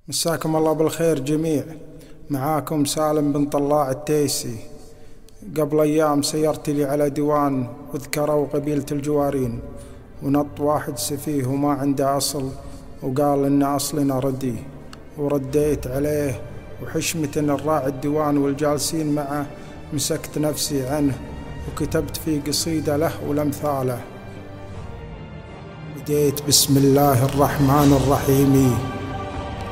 مساكم الله بالخير جميع. معاكم سالم بن طلاع التيسي. قبل أيام سيرت لي على ديوان وذكروا قبيلة الجوارين، ونط واحد سفيه وما عنده أصل وقال إن أصلنا ردي، ورديت عليه وحشمة الراعي الديوان والجالسين معه مسكت نفسي عنه وكتبت في قصيدة له ولمثاله. بديت بسم الله الرحمن الرحيم،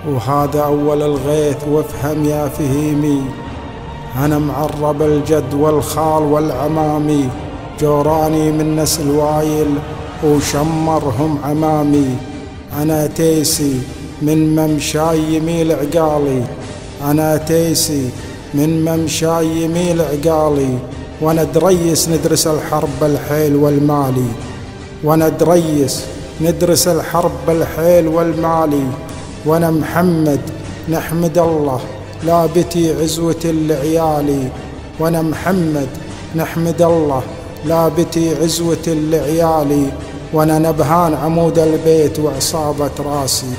وهذا أول الغيث وافهم يا فهيمي. أنا معرب الجد والخال والعمامي، جوراني من نسل وايل وشمرهم عمامي. أنا تيسي من ممشاي يميل عقالي، أنا تيسي من ممشاي يميل عقالي. وأنا دريس ندرس الحرب بالحيل والمالي، وأنا دريس ندرس الحرب بالحيل والمالي. وأنا محمد نحمد الله لابتي عزوة لعيالي، وأنا محمد نحمد الله لابتي عزوة لعيالي. وأنا نبهان عمود البيت وعصابة راسي،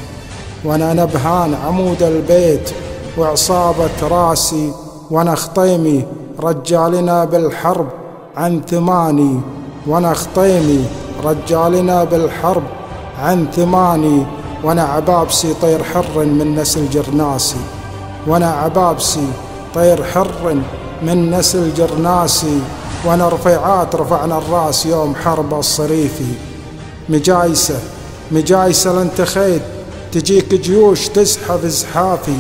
وأنا نبهان عمود البيت وعصابة راسي. وأنا خطيمي رجالنا بالحرب عن ثماني، وأنا خطيمي رجالنا بالحرب عن ثماني. وأنا عبابسي طير حر من نسل جرناسي، وأنا عبابسي طير حر من نسل جرناسي. وأنا رفيعات رفعنا الراس يوم حرب الصريفي. مجايسة مجايسة لانتخيت تجيك جيوش تزحف زحافي،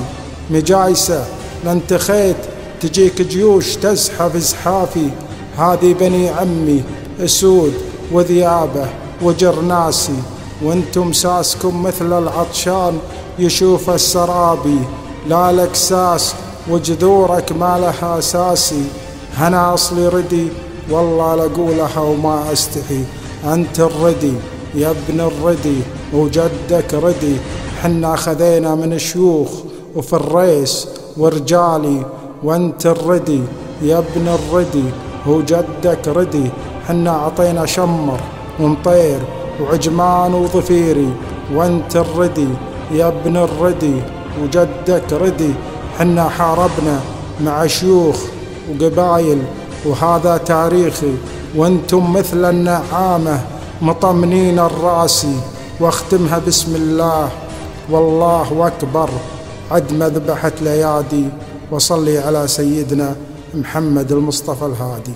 مجايسة لانتخيت تجيك جيوش تزحف زحافي. هذه بني عمي اسود وذيابه وجرناسي، وانتم ساسكم مثل العطشان يشوف السرابي. لا لك ساس وجذورك ما لها ساسي. أنا أصلي ردي والله لقولها وما أستحي. أنت الردي يا ابن الردي وجدك ردي. حنا خذينا من شيوخ وفي الريس ورجالي، وانت الردي يا ابن الردي وجدك ردي. حنا عطينا شمر ومطير وعجمان وظفيري، وانت الردي يا ابن الردي وجدك ردي. حنا حاربنا مع شيوخ وقبايل وهذا تاريخي، وانتم مثل النعامة مطمنين الراسي. واختمها بسم الله والله أكبر عد ما ذبحت ليادي، وصلي على سيدنا محمد المصطفى الهادي.